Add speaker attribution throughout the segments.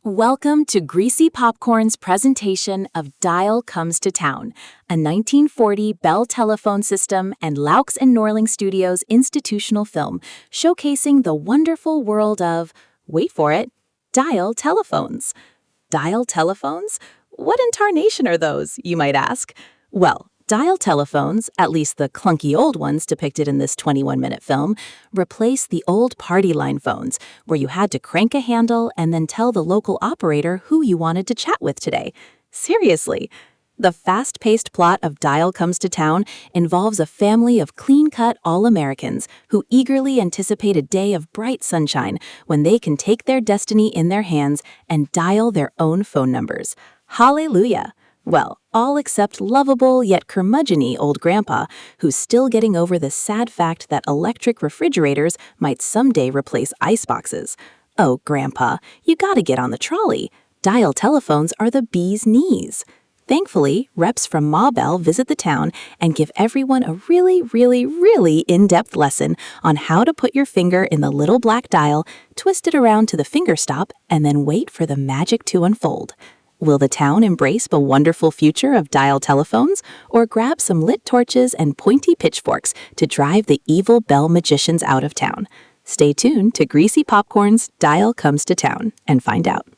Speaker 1: Welcome to Greasy Popcorn's presentation of Dial Comes to Town, a 1940 Bell telephone system and Loucks and Norling Studios institutional film showcasing the wonderful world of, wait for it, dial telephones. Dial telephones? What in tarnation are those, you might ask? Well, dial telephones, at least the clunky old ones depicted in this 21-minute film, replace the old party line phones, where you had to crank a handle and then tell the local operator who you wanted to chat with today. Seriously. The fast-paced plot of Dial Comes to Town involves a family of clean-cut all-Americans who eagerly anticipate a day of bright sunshine when they can take their destiny in their hands and dial their own phone numbers. Hallelujah! Well, all except lovable yet curmudgeon-y old Grandpa, who's still getting over the sad fact that electric refrigerators might someday replace iceboxes. Oh, Grandpa, you gotta get on the trolley. Dial telephones are the bee's knees. Thankfully, reps from Ma Bell visit the town and give everyone a really in-depth lesson on how to put your finger in the little black dial, twist it around to the finger stop, and then wait for the magic to unfold. Will the town embrace the wonderful future of dial telephones, or grab some lit torches and pointy pitchforks to drive the evil Bell magicians out of town? Stay tuned to Greasy Popcorn's Dial Comes to Town and find out.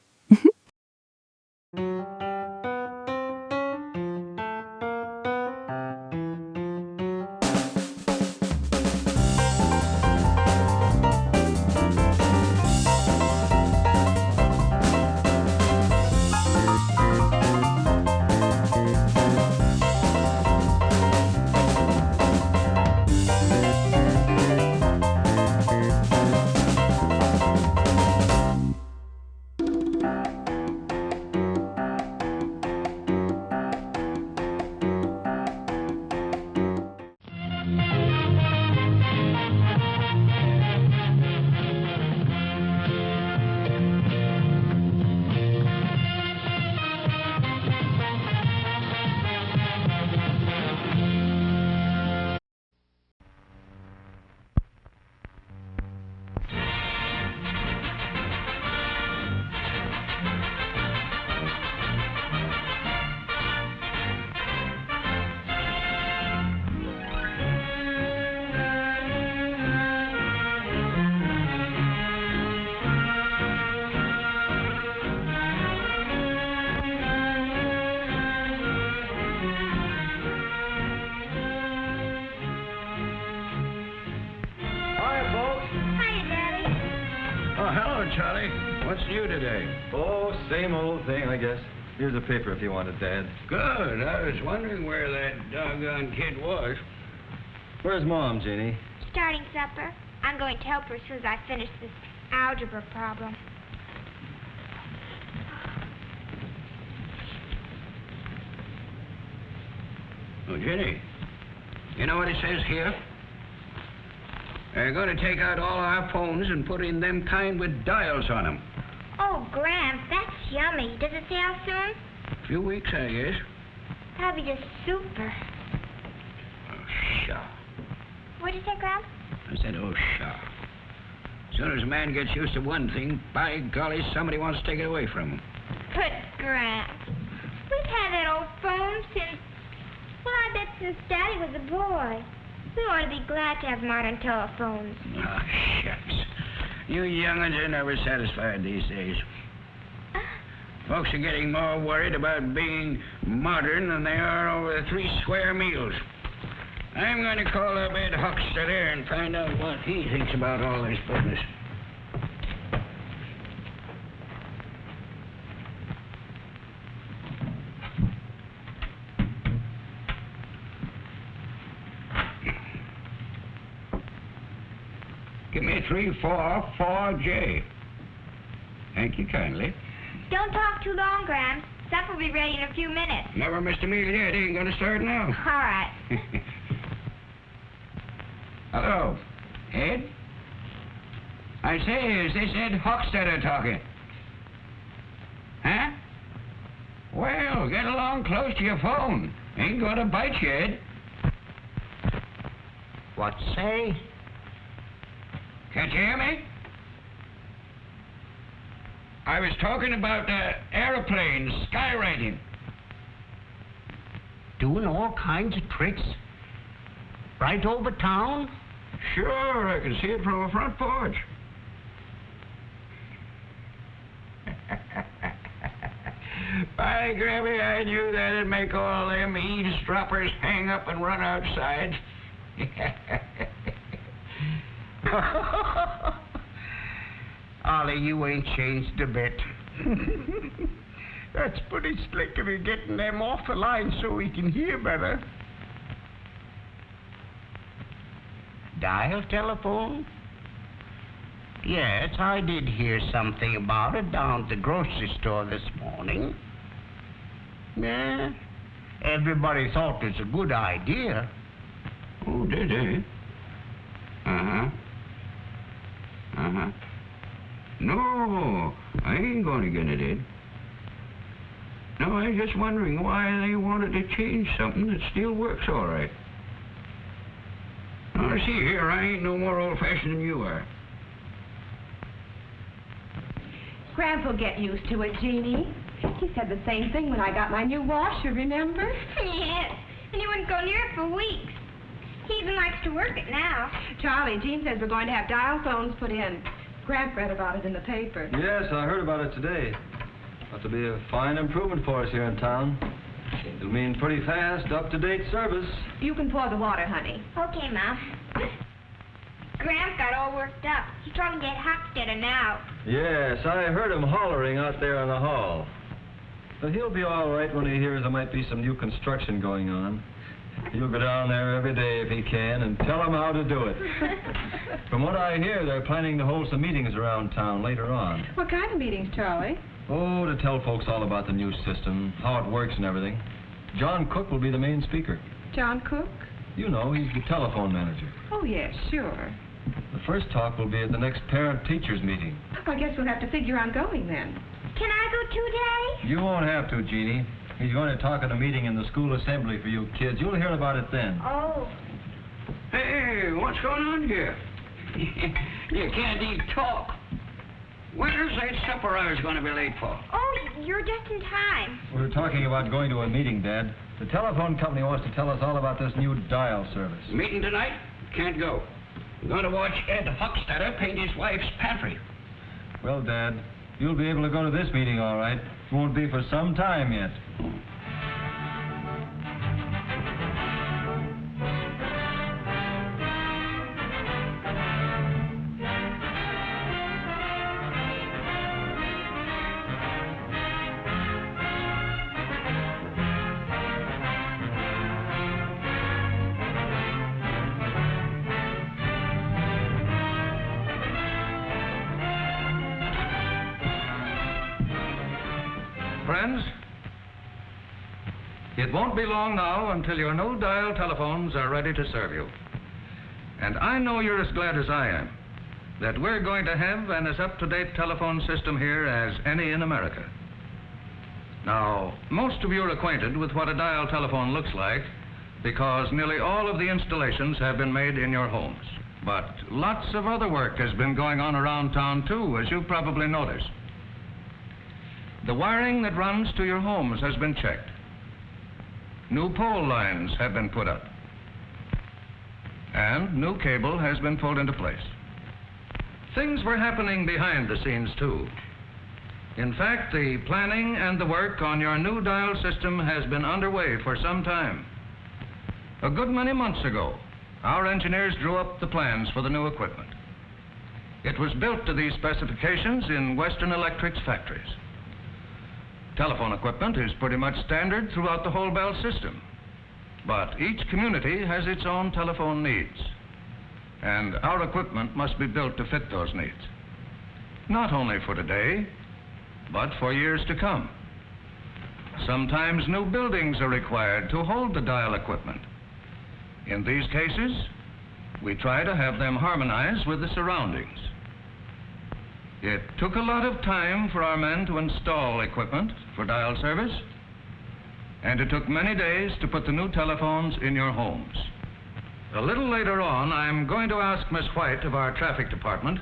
Speaker 2: Hello, Charlie. What's new today?
Speaker 3: Oh, same old thing, I guess. Here's a paper if you want it, Dad.
Speaker 2: Good. I was wondering where that doggone kid was.
Speaker 3: Where's Mom, Jeannie?
Speaker 4: Starting supper. I'm going to help her as soon as I finish this algebra problem.
Speaker 2: Oh, Jenny, you know what it says here? They're going to take out all our phones and put in them kind with dials on them.
Speaker 4: Oh, Gramps, that's yummy. Does it say how soon?
Speaker 2: A few weeks, I guess.
Speaker 4: That'll be just super.
Speaker 2: Oh, pshaw.
Speaker 4: What'd you say, Gramps?
Speaker 2: I said, oh, pshaw. As soon as a man gets used to one thing, by golly, somebody wants to take it away from him.
Speaker 4: But, Gramps, we've had that old phone since, well, I bet since Daddy was a boy. We ought to be glad to have modern telephones.
Speaker 2: Oh, shucks. You young'uns are never satisfied these days. Folks are getting more worried about being modern than they are over 3 square meals. I'm going to call up Ed Huckstetter and find out what he thinks about all this business. Give me 344J. Thank you kindly.
Speaker 4: Don't talk too long, Gramps. Supper will be ready in a few minutes.
Speaker 2: Never missed a meal yet. Ain't gonna start now.
Speaker 4: All right.
Speaker 2: Hello, Ed? I say, is this Ed Hochstetter talking? Huh? Well, get along close to your phone. Ain't gonna bite you, Ed. What say? Can't you hear me? I was talking about aeroplanes, skywriting.
Speaker 5: Doing all kinds of tricks? Right over town?
Speaker 2: Sure, I can see it from a front porch. By Grammy, I knew that'd make all them eavesdroppers hang up and run outside.
Speaker 5: Ollie, you ain't changed a bit.
Speaker 6: That's pretty slick of you getting them off the line so we can hear better.
Speaker 5: Dial telephone? Yes, I did hear something about it down at the grocery store this morning. Yeah, everybody thought it was a good idea.
Speaker 2: Oh, did they? Uh-huh. Uh-huh. No, I ain't going to get it in. No, I was just wondering why they wanted to change something that still works all right. Now, see here, I ain't no more old-fashioned than you are.
Speaker 7: Gramp will get used to it, Jeannie. He said the same thing when I got my new washer, remember?
Speaker 4: Yes, and he wouldn't go near it for weeks. He even likes to work it now.
Speaker 7: Charlie, Jean says we're going to have dial phones put in. Gramp read about it in the paper.
Speaker 3: Yes, I heard about it today. Ought to be a fine improvement for us here in town. It'll mean pretty fast, up-to-date service.
Speaker 7: You can pour the water, honey.
Speaker 4: Okay, Mom. Gramp got all worked up. He's trying to get Hockstetter now.
Speaker 3: Yes, I heard him hollering out there in the hall. But he'll be all right when he hears there might be some new construction going on. He'll go down there every day if he can and tell them how to do it. From what I hear, they're planning to hold some meetings around town later on.
Speaker 7: What kind of meetings, Charlie?
Speaker 3: Oh, to tell folks all about the new system, how it works and everything. John Cook will be the main speaker.
Speaker 7: John Cook?
Speaker 3: You know, he's the telephone manager.
Speaker 7: Oh, yes, sure.
Speaker 3: The first talk will be at the next parent-teachers meeting.
Speaker 7: I guess we'll have to figure on going then.
Speaker 4: Can I go too, Daddy?
Speaker 3: You won't have to, Jeannie. He's going to talk at a meeting in the school assembly for you kids. You'll hear about it then.
Speaker 4: Oh.
Speaker 2: Hey, what's going on here? You can't even talk. Where's that supper I was going to be late for?
Speaker 4: Oh, you're just in time.
Speaker 3: We're talking about going to a meeting, Dad. The telephone company wants to tell us all about this new dial service.
Speaker 2: Meeting tonight? Can't go. I'm going to watch Ed Hockstetter paint his wife's pantry.
Speaker 3: Well, Dad, you'll be able to go to this meeting all right. It won't be for some time yet.
Speaker 8: Friends, it won't be long now until your new dial telephones are ready to serve you. And I know you're as glad as I am that we're going to have an as up-to-date telephone system here as any in America. Now, most of you are acquainted with what a dial telephone looks like because nearly all of the installations have been made in your homes. But lots of other work has been going on around town too, as you've probably noticed. The wiring that runs to your homes has been checked. New pole lines have been put up. And new cable has been pulled into place. Things were happening behind the scenes too. In fact, the planning and the work on your new dial system has been underway for some time. A good many months ago, our engineers drew up the plans for the new equipment. It was built to these specifications in Western Electric's factories. Telephone equipment is pretty much standard throughout the whole Bell system. But each community has its own telephone needs. And our equipment must be built to fit those needs. Not only for today, but for years to come. Sometimes new buildings are required to hold the dial equipment. In these cases, we try to have them harmonize with the surroundings. It took a lot of time for our men to install equipment for dial service, and it took many days to put the new telephones in your homes. A little later on, I'm going to ask Miss White of our traffic department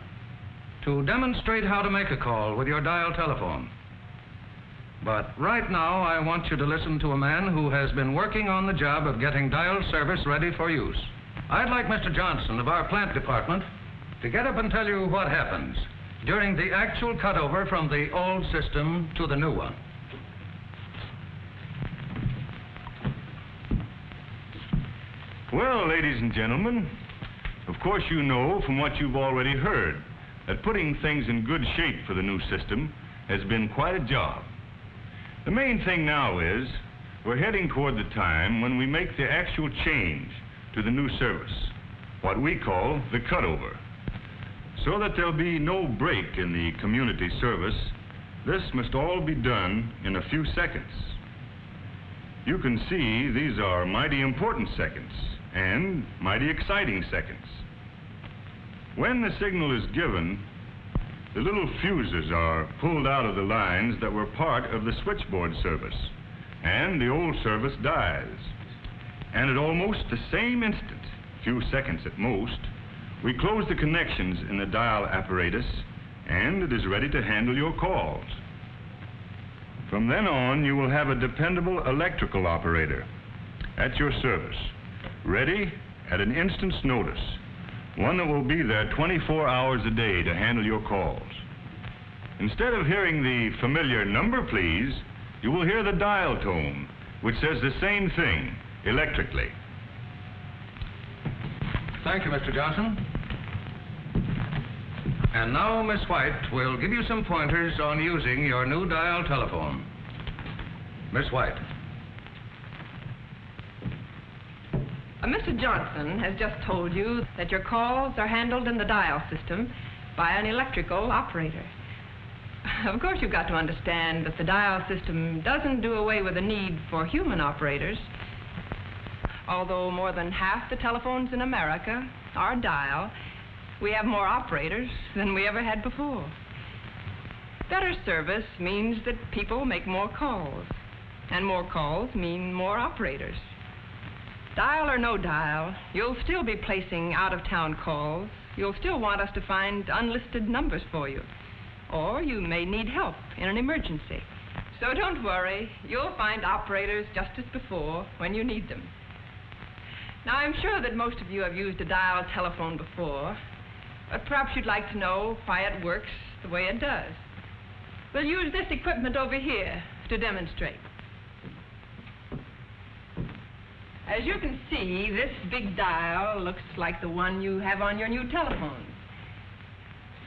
Speaker 8: to demonstrate how to make a call with your dial telephone. But right now, I want you to listen to a man who has been working on the job of getting dial service ready for use. I'd like Mr. Johnson of our plant department to get up and tell you what happens during the actual cutover from the old system to the new one.
Speaker 9: Well, ladies and gentlemen, of course you know from what you've already heard that putting things in good shape for the new system has been quite a job. The main thing now is we're heading toward the time when we make the actual change to the new service, what we call the cutover. So that there'll be no break in the community service, this must all be done in a few seconds. You can see these are mighty important seconds and mighty exciting seconds. When the signal is given, the little fuses are pulled out of the lines that were part of the switchboard service, and the old service dies. And at almost the same instant, few seconds at most, we close the connections in the dial apparatus, and it is ready to handle your calls. From then on, you will have a dependable electrical operator at your service, ready at an instant's notice, one that will be there 24 hours a day to handle your calls. Instead of hearing the familiar number, please, you will hear the dial tone, which says the same thing electrically.
Speaker 8: Thank you, Mr. Johnson. And now Miss White will give you some pointers on using your new dial telephone. Miss White.
Speaker 7: Mr. Johnson has just told you that your calls are handled in the dial system by an electrical operator. Of course, you've got to understand that the dial system doesn't do away with the need for human operators. Although more than half the telephones in America are dial, we have more operators than we ever had before. Better service means that people make more calls, and more calls mean more operators. Dial or no dial, you'll still be placing out-of-town calls. You'll still want us to find unlisted numbers for you. Or you may need help in an emergency. So don't worry, you'll find operators just as before when you need them. Now, I'm sure that most of you have used a dial telephone before, but perhaps you'd like to know why it works the way it does. We'll use this equipment over here to demonstrate. As you can see, this big dial looks like the one you have on your new telephone.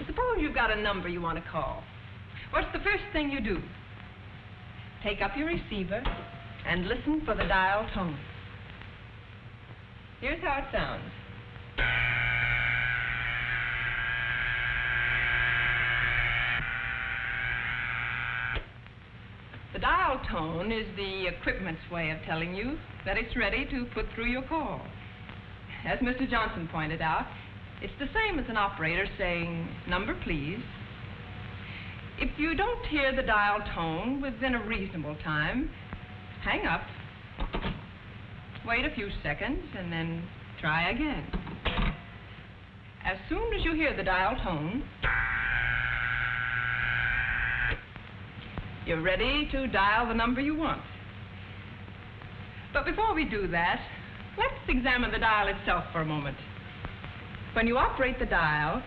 Speaker 7: Suppose you've got a number you want to call. What's the first thing you do? Take up your receiver and listen for the dial tone. Here's how it sounds. The dial tone is the equipment's way of telling you that it's ready to put through your call. As Mr. Johnson pointed out, it's the same as an operator saying, "Number, please." If you don't hear the dial tone within a reasonable time, hang up, wait a few seconds, and then try again. As soon as you hear the dial tone, you're ready to dial the number you want. But before we do that, let's examine the dial itself for a moment. When you operate the dial,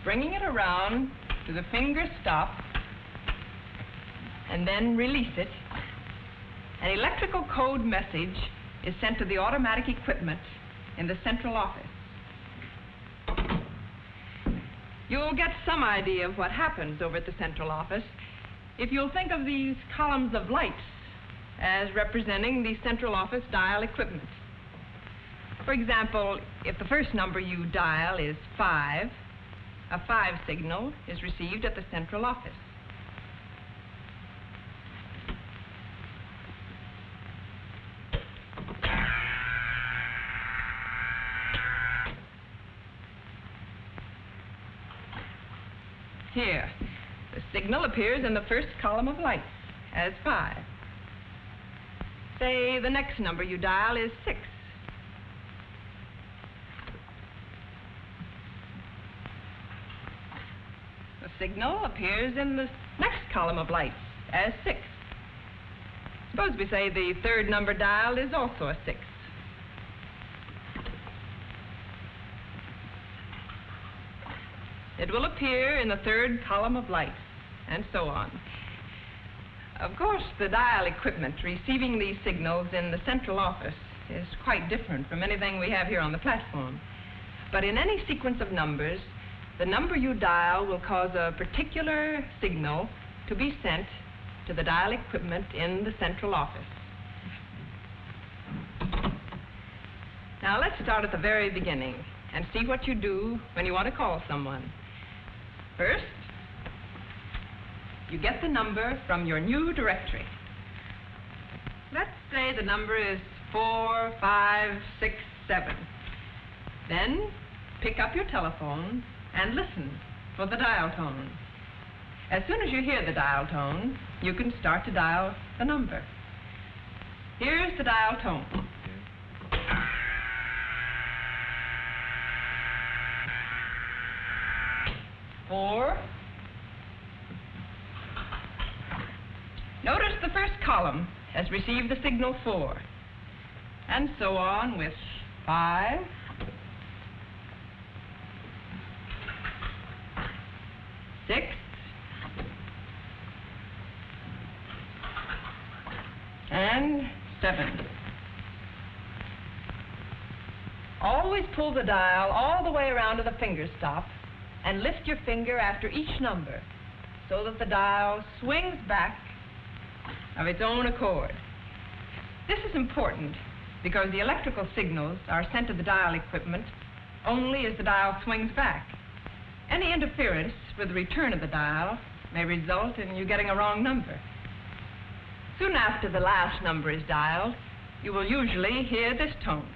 Speaker 7: bringing it around to the finger stop and then release it, an electrical code message is sent to the automatic equipment in the central office. You'll get some idea of what happens over at the central office if you'll think of these columns of lights as representing the central office dial equipment. For example, if the first number you dial is 5, a 5 signal is received at the central office. Here, the signal appears in the first column of lights as 5. Say the next number you dial is 6. the signal appears in the next column of lights as 6. Suppose we say the third number dialed is also a 6. It will appear in the third column of lights, and so on. Of course, the dial equipment receiving these signals in the central office is quite different from anything we have here on the platform. But in any sequence of numbers, the number you dial will cause a particular signal to be sent to the dial equipment in the central office. Now let's start at the very beginning and see what you do when you want to call someone. First, you get the number from your new directory. Let's say the number is 4567. Then pick up your telephone and listen for the dial tone. As soon as you hear the dial tone, you can start to dial the number. Here's the dial tone. Four. Notice the first column has received the signal 4, and so on with 5, 6, and 7. Always pull the dial all the way around to the finger stop and lift your finger after each number so that the dial swings back of its own accord. This is important because the electrical signals are sent to the dial equipment only as the dial swings back. Any interference with the return of the dial may result in you getting a wrong number. Soon after the last number is dialed, you will usually hear this tone.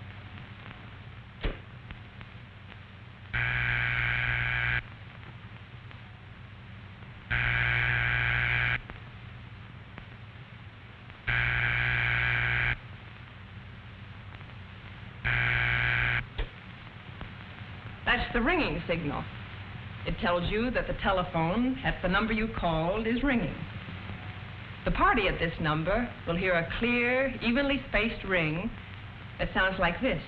Speaker 7: That's the ringing signal. It tells you that the telephone at the number you called is ringing. The party at this number will hear a clear, evenly spaced ring that sounds like this.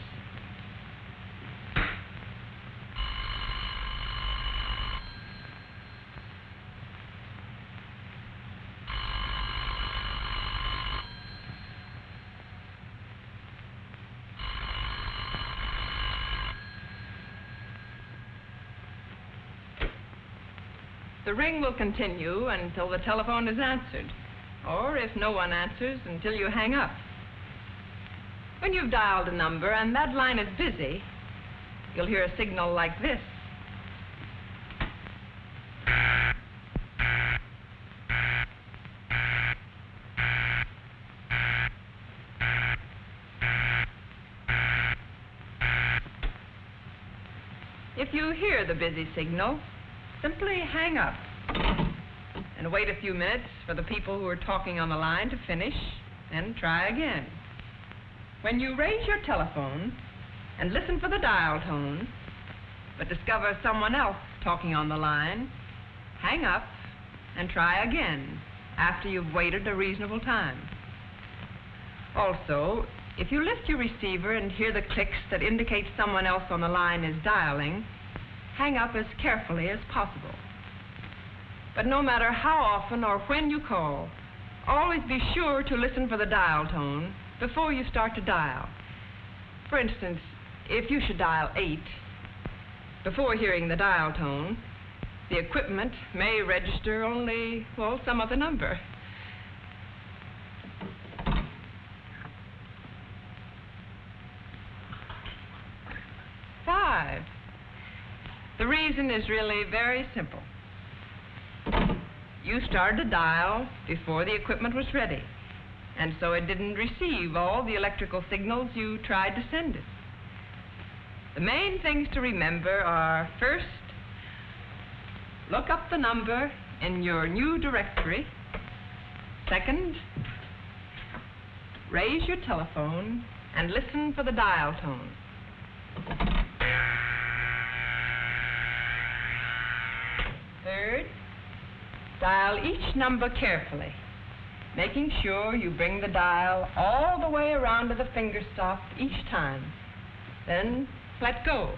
Speaker 7: The ring will continue until the telephone is answered, or if no one answers, until you hang up. When you've dialed a number and that line is busy, you'll hear a signal like this. If you hear the busy signal, simply hang up and wait a few minutes for the people who are talking on the line to finish, and try again. When you raise your telephone and listen for the dial tone, but discover someone else talking on the line, hang up and try again after you've waited a reasonable time. Also, if you lift your receiver and hear the clicks that indicate someone else on the line is dialing, hang up as carefully as possible. But no matter how often or when you call, always be sure to listen for the dial tone before you start to dial. For instance, if you should dial 8, before hearing the dial tone, the equipment may register only, well, some other number. Five. The reason is really very simple. You started to dial before the equipment was ready, and so it didn't receive all the electrical signals you tried to send it. The main things to remember are, first, look up the number in your new directory. Second, raise your telephone and listen for the dial tone. Third, Dial each number carefully, making sure you bring the dial all the way around to the finger stop each time. Then let go.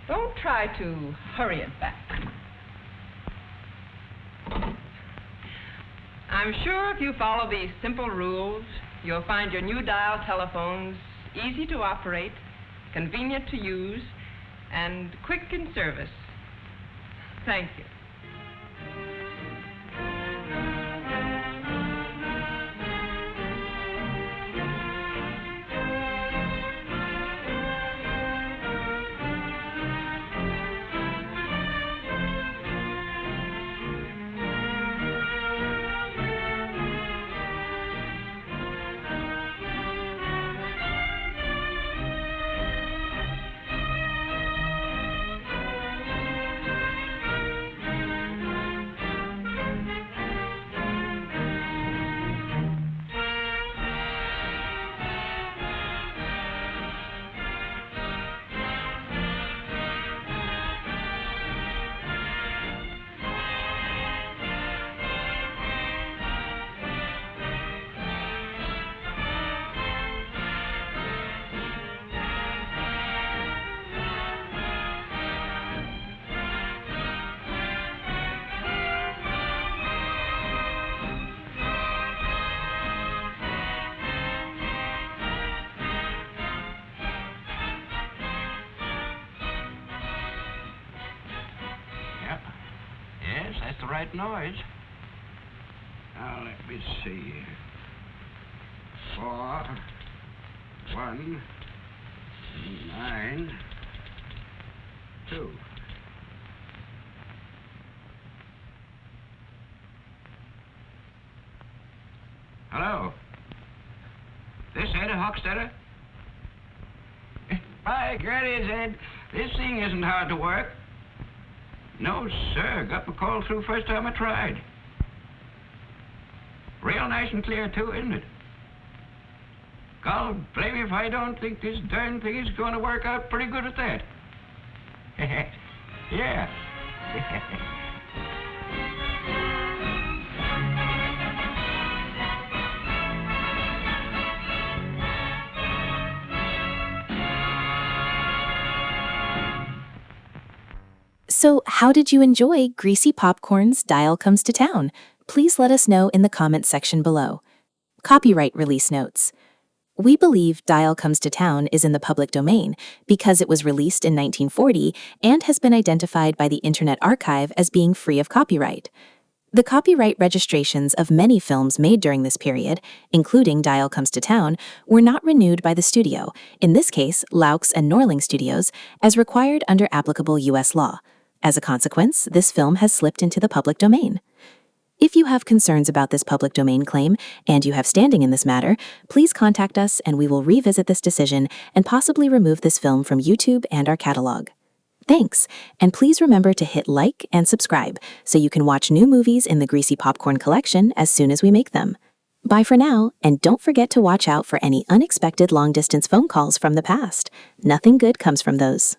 Speaker 7: Don't try to hurry it back. I'm sure if you follow these simple rules, you'll find your new dial telephones easy to operate, convenient to use, and quick in service. Thank you.
Speaker 2: Yes, that's the right noise. Now, let me see. 4, 1, 9, 2. Hello? This Eddie Hochstetter? By golly, Ed, this thing isn't hard to work. No, sir. Got my call through first time I tried. Real nice and clear, too, isn't it? God blame me if I don't think this darn thing is going to work out pretty good at that. Yeah.
Speaker 1: So, how did you enjoy Greasy Popcorn's Dial Comes to Town? Please let us know in the comments section below. Copyright release notes. We believe Dial Comes to Town is in the public domain because it was released in 1940 and has been identified by the Internet Archive as being free of copyright. The copyright registrations of many films made during this period, including Dial Comes to Town, were not renewed by the studio, in this case, Loucks and Norling Studios, as required under applicable U.S. law. As a consequence, this film has slipped into the public domain. If you have concerns about this public domain claim and you have standing in this matter, please contact us and we will revisit this decision and possibly remove this film from YouTube and our catalog. Thanks, and please remember to hit like and subscribe so you can watch new movies in the Greasy Popcorn collection as soon as we make them. Bye for now, and don't forget to watch out for any unexpected long-distance phone calls from the past. Nothing good comes from those.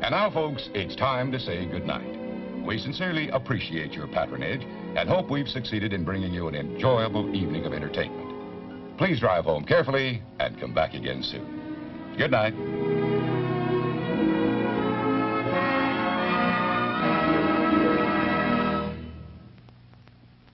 Speaker 10: And now, folks, it's time to say goodnight. We sincerely appreciate your patronage and hope we've succeeded in bringing you an enjoyable evening of entertainment. Please drive home carefully and come back again soon. Good night.